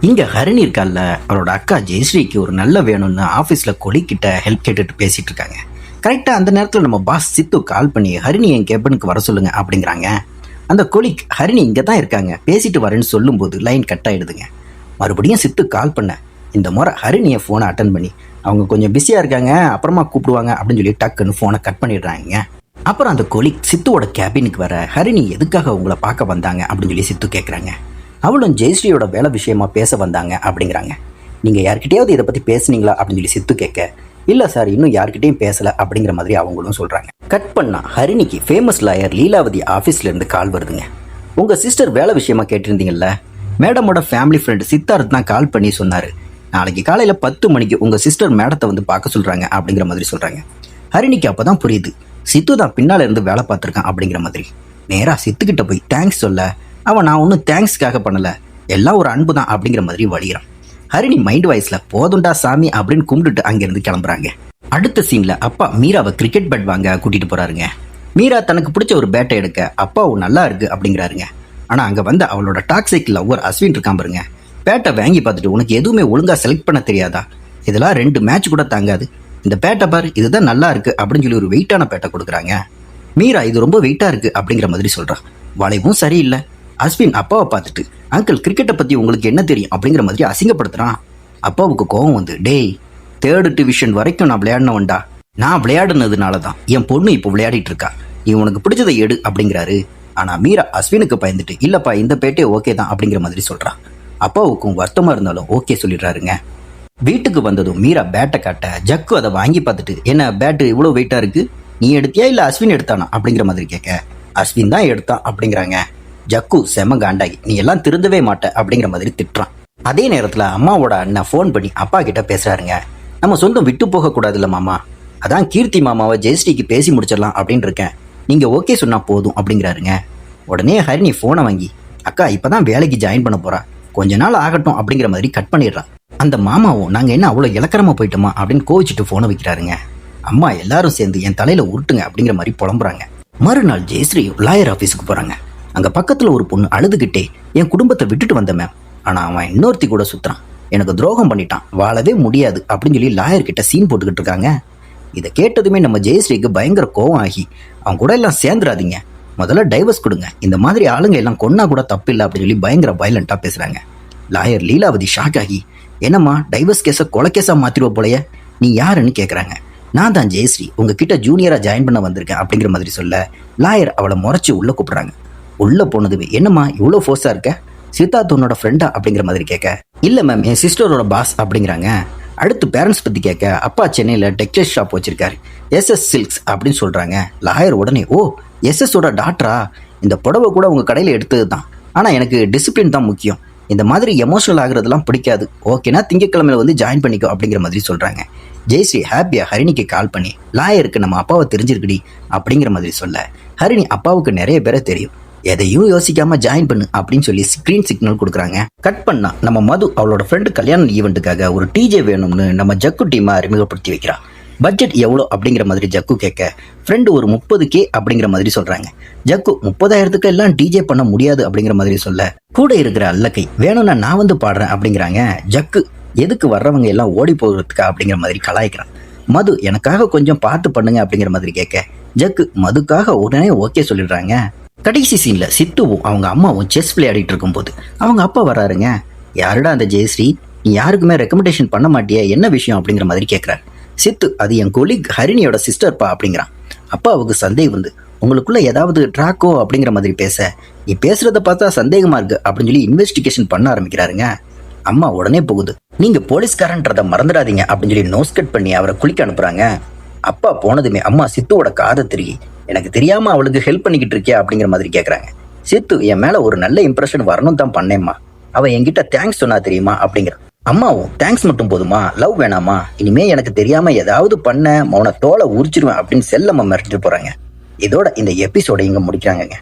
இங்க ஹரிணி இருக்கால, அவரோட அக்கா ஜெயஸ்ரீக்கு ஒரு நல்ல வேணும்னு ஆஃபீஸில் கொலிக்கிட்ட ஹெல்ப் கேட்டுட்டு பேசிட்டு இருக்காங்க. கரெக்டாக அந்த நேரத்தில் நம்ம பாஸ் சித்து கால் பண்ணி ஹரிணி என் கேபினுக்கு வர சொல்லுங்க அப்படிங்கிறாங்க. அந்த கொலிக் ஹரிணி இங்கே தான் இருக்காங்க, பேசிட்டு வரேன்னு சொல்லும்போது லைன் கட் ஆகிடுதுங்க. மறுபடியும் சித்து கால் பண்ண இந்த முறை ஹரிணியை ஃபோனை அட்டன் பண்ணி அவங்க கொஞ்சம் பிஸியாக இருக்காங்க, அப்புறமா கூப்பிடுவாங்க அப்படின்னு சொல்லி டக்குன்னு ஃபோனை கட் பண்ணிடுறாங்க. அப்புறம் அந்த கொலிக் சித்துவோட கேபினுக்கு வர ஹரிணி எதுக்காக உங்களை பார்க்க வந்தாங்க அப்படின்னு சொல்லி சித்து கேட்குறாங்க. அவளும் ஜெயஸ்ரீயோட வேலை விஷயமா பேச வந்தாங்க அப்படிங்கிறாங்க. நீங்கள் யார்கிட்டயாவது இதை பற்றி பேசுனீங்களா அப்படின்னு சொல்லி சித்து கேட்க, இல்லை சார் இன்னும் யார்கிட்டையும் பேசலை அப்படிங்கிற மாதிரி அவங்களும் சொல்கிறாங்க. கட் பண்ணா ஹரிணிக்கு ஃபேமஸ் லாயர் லீலாவதி ஆஃபீஸ்லேருந்து கால் வருதுங்க. உங்கள் சிஸ்டர் வேலை விஷயமா கேட்டிருந்தீங்கல்ல, மேடமோட ஃபேமிலி ஃப்ரெண்ட் சித்தார்த் தான் கால் பண்ணி சொன்னார், நாளைக்கு காலையில் 10 மணிக்கு உங்கள் சிஸ்டர் மேடத்தை வந்து பார்க்க சொல்கிறாங்க அப்படிங்கிற மாதிரி சொல்கிறாங்க. ஹரிணிக்கு அப்போ தான் புரியுது, சித்து தான் பின்னால் இருந்து வேலை பார்த்துருக்கான் அப்படிங்கிற மாதிரி. நேராக சித்துக்கிட்ட போய் தேங்க்ஸ் சொல்ல, அவன் நான் ஒன்றும் தேங்க்ஸ்க்காக பண்ணலை, எல்லாம் ஒரு அன்பு தான் அப்படிங்கிற மாதிரி வழிகிறான். ஹரிணி மைண்ட் வாய்ஸில் போதுண்டா சாமி அப்படின்னு கும்பிட்டுட்டு அங்கேருந்து கிளம்புறாங்க. அடுத்த சீனில் அப்பா மீராவை கிரிக்கெட் பேட் வாங்க கூட்டிகிட்டு போகிறாருங்க. மீரா தனக்கு பிடிச்ச ஒரு பேட்டை எடுக்க அப்பாவும் நல்லா இருக்கு அப்படிங்கிறாருங்க. ஆனால் அங்கே வந்து அவளோட டாக்ஸிக் லவ்வர் அஸ்வின் இருக்கான் பாருங்க. பேட்டை வாங்கி பார்த்துட்டு உனக்கு எதுவுமே ஒழுங்காக செலக்ட் பண்ண தெரியாதா, இதெல்லாம் 2 மேட்ச் கூட தாங்காது, இந்த பேட்டை பார் இதுதான் நல்லா இருக்கு அப்படின்னு சொல்லி ஒரு வெயிட்டான பேட்டை கொடுக்குறாங்க. மீரா இது ரொம்ப வெயிட்டாக இருக்கு அப்படிங்கிற மாதிரி சொல்கிறான். வளைவும் சரியில்லை. அஸ்வின் அப்பாவை பார்த்துட்டு, அங்கிள் கிரிக்கெட்டை பற்றி உங்களுக்கு என்ன தெரியும் அப்படிங்கிற மாதிரி அசிங்கப்படுத்துகிறான். அப்பாவுக்கு கோபம் வந்து, டேய் 3rd டிவிஷன் வரைக்கும் நான் விளையாடினவன்டா, நான் விளையாடுனதுனால தான் என் பொண்ணு இப்போ விளையாடிட்டு இருக்கா, இவனுக்கு பிடிச்சதை எடு அப்படிங்கிறாரு. ஆனால் மீரா அஸ்வினுக்கு பயந்துட்டு, இல்லைப்பா இந்த பேட்டே ஓகே தான் அப்படிங்கிற மாதிரி சொல்கிறான். அப்பாவுக்கும் வருத்தமாக இருந்தாலும் ஓகே சொல்லிடுறாருங்க. வீட்டுக்கு வந்ததும் மீரா பேட்டை காட்ட ஜக்கு அதை வாங்கி பார்த்துட்டு, என்ன பேட்டு இவ்வளோ வெயிட்டாக இருக்குது, நீ எடுத்தியா இல்லை அஸ்வின் எடுத்தானா அப்படிங்கிற மாதிரி கேட்க, அஸ்வின் தான் எடுத்தான் அப்படிங்கிறாங்க. ஜக்கு செம காண்டாகி, நீ எல்லாம் திருந்தவே மாட்ட அப்படிங்கிற மாதிரி திட்டுறான். அதே நேரத்தில் அம்மாவோட அண்ணன் ஃபோன் பண்ணி அப்பா கிட்ட பேசுறாருங்க. நம்ம சொந்தம் விட்டு போகக்கூடாதுல்ல மாமா, அதான் கீர்த்தி மாமாவை ஜெயஸ்ரீக்கு பேசி முடிச்சிடலாம் அப்படின்னு இருக்கேன், நீங்கள் ஓகே சொன்னால் போதும் அப்படிங்கிறாருங்க. உடனே ஹரிணி ஃபோனை வாங்கி, அக்கா இப்போ தான் வேலைக்கு ஜாயின் பண்ண போகிறா, கொஞ்ச நாள் ஆகட்டும் அப்படிங்கிற மாதிரி கட் பண்ணிடுறான். அந்த மாமாவும் நாங்கள் என்ன அவ்வளோ இலக்கரமாக போயிட்டோமா அப்படின்னு கோவிச்சிட்டு ஃபோனை வைக்கிறாருங்க. அம்மா எல்லாரும் சேர்ந்து என் தலையில் உருட்டுங்க அப்படிங்கிற மாதிரி புலம்புறாங்க. மறுநாள் ஜெயஸ்ரீ லாயர் ஆஃபீஸுக்கு போகிறாங்க. அங்கே பக்கத்தில் ஒரு பொண்ணு அழுதுகிட்டே, என் குடும்பத்தை விட்டுட்டு வந்த மேம், ஆனால் அவன் இன்னொருத்தி கூட சுற்றுறான், எனக்கு துரோகம் பண்ணிட்டான், வாழவே முடியாது அப்படின்னு சொல்லி லாயர்கிட்ட சீன் போட்டுக்கிட்டு இருக்காங்க. இதை கேட்டதுமே நம்ம ஜெயஸ்ரீக்கு பயங்கர கோவம் ஆகி, அவன் கூட எல்லாம் சேர்ந்துடாதீங்க, முதல்ல டைவர்ஸ் கொடுங்க, இந்த மாதிரி ஆளுங்க எல்லாம் கொன்னா கூட தப்பு இல்லை அப்படின்னு சொல்லி பயங்கர வயலண்ட்டாக பேசுகிறாங்க. லாயர் லீலாவதி ஷாக் ஆகி, என்னம்மா டைவர்ஸ் கேஸை கொலை கேஸாக மாற்றிடுவ போலைய, நீ யாருன்னு கேட்குறாங்க. நான் தான் ஜெயஸ்ரீ, உங்ககிட்ட ஜூனியராக ஜாயின் பண்ண வந்திருக்கேன் அப்படிங்கிற மாதிரி சொல்ல, லாயர் அவளை முறைச்சி உள்ளே கூப்பிட்றாங்க. உள்ளே போனதுமே, என்னம்மா இவ்வளோ ஃபோர்ஸாக இருக்க, சித்தார்த் உன்னோட ஃப்ரெண்டா அப்படிங்கிற மாதிரி கேட்க, இல்லை மேம் என் சிஸ்டரோட பாஸ் அப்படிங்கிறாங்க. அடுத்து பேரண்ட்ஸ் பற்றி கேட்க, அப்பா சென்னையில் டெக்ஸ்டைல் ஷாப் வச்சிருக்காரு, எஸ்எஸ் சில்க்ஸ் அப்படின்னு சொல்கிறாங்க. லாயர் உடனே, ஓ எஸ்எஸோட டாக்டரா, இந்த புடவை கூட உங்கள் கடையில் எடுத்தது தான், ஆனால் எனக்கு டிசிப்ளின் தான் முக்கியம், இந்த மாதிரி எமோஷனல் ஆகுறதுலாம் பிடிக்காது, ஓகேனா திங்கக்கிழமையில வந்து ஜாயின் பண்ணிக்கோ அப்படிங்கிற மாதிரி சொல்கிறாங்க. ஜெயஸ்ரீ ஹாப்பியாக ஹரிணிக்கு கால் பண்ணி, லாயருக்கு நம்ம அப்பாவை தெரிஞ்சிருக்குடி அப்படிங்கிற மாதிரி சொல்ல, ஹரிணி அப்பாவுக்கு நிறைய பேரை தெரியும், எதையும் யோசிக்காம ஜாயின் பண்ணு அப்படின்னு சொல்லி ஸ்க்ரீன் சிக்னல் கொடுக்குறாங்க. கட் பண்ணா நம்ம மது அவளோட ஃப்ரெண்டு கல்யாண ஈவெண்ட்டுக்காக ஒரு டிஜே வேணும்னு நம்ம ஜக்கு டீமை அறிமுகப்படுத்தி வைக்கிறான். பட்ஜெட் எவ்வளோ அப்படிங்கிற மாதிரி ஜக்கு கேட்க, ஃப்ரெண்டு ஒரு 30K அப்படிங்கிற மாதிரி சொல்கிறாங்க. ஜக்கு 30,000க்கு எல்லாம் டிஜே பண்ண முடியாது அப்படிங்கிற மாதிரி சொல்ல, கூட இருக்கிற அல்லக்கை வேணும்னா நான் வந்து பாடுறேன் அப்படிங்கிறாங்க. ஜக்கு எதுக்கு வர்றவங்க எல்லாம் ஓடி போகிறதுக்கா அப்படிங்கிற மாதிரி கலாய்க்கிறான். மது எனக்காக கொஞ்சம் பார்த்து பண்ணுங்க அப்படிங்கிற மாதிரி கேட்க, ஜக்கு மதுக்காக உடனே ஓகே சொல்லிடுறாங்க. கடைசி சீனில் சித்துவும் அவங்க அம்மாவும் செஸ் விளையாடிட்டு இருக்கும்போது அவங்க அப்பா வர்றாருங்க. யாருடா அந்த ஜெயஸ்ரீ, நீ யாருக்குமே ரெக்கமெண்டேஷன் பண்ண மாட்டியா, என்ன விஷயம் அப்படிங்கிற மாதிரி கேட்குறாரு. சித்து, அது என் கொலீக் ஹரிணியோட சிஸ்டர்ப்பா அப்படிங்கிறான். அப்பாவுக்கு சந்தேகம் வந்து, உங்களுக்குள்ள ஏதாவது ட்ராக்கோ அப்படிங்கிற மாதிரி பேச, நீ பேசுறத பார்த்தா சந்தேகமா இருக்கு அப்படின்னு சொல்லி இன்வெஸ்டிகேஷன் பண்ண ஆரம்பிக்கிறாருங்க. அம்மா உடனே போகுது, நீங்க போலீஸ்காரன்றதை மறந்துடாதீங்க அப்படின்னு சொல்லி நோஸ் கட் பண்ணி அவரை குளிக்க அனுப்புறாங்க. அப்பா போனதுமே அம்மா சித்துவோட காதை திருகி, எனக்கு தெரியாம அவளுக்கு ஹெல்ப் பண்ணிக்கிட்டு இருக்கியா அப்படிங்கிற மாதிரி கேட்குறாங்க. சித்து, என் மேல ஒரு நல்ல இம்ப்ரெஷன் வரணும் தான் பண்ணேம்மா, அவ என்கிட்ட தேங்க்ஸ் சொன்னா தெரியுமா அப்படிங்கிற. அம்மாவும், தேங்க்ஸ் மட்டும் போதுமா, லவ் வேணாமா, இனிமே எனக்கு தெரியாம ஏதாவது பண்ண மௌன தோலை உரிச்சிருவேன் அப்படின்னு செல்லம்மா மிரட்டிட்டு போறாங்க. இதோட இந்த எபிசோட இங்க முடிக்கிறாங்க.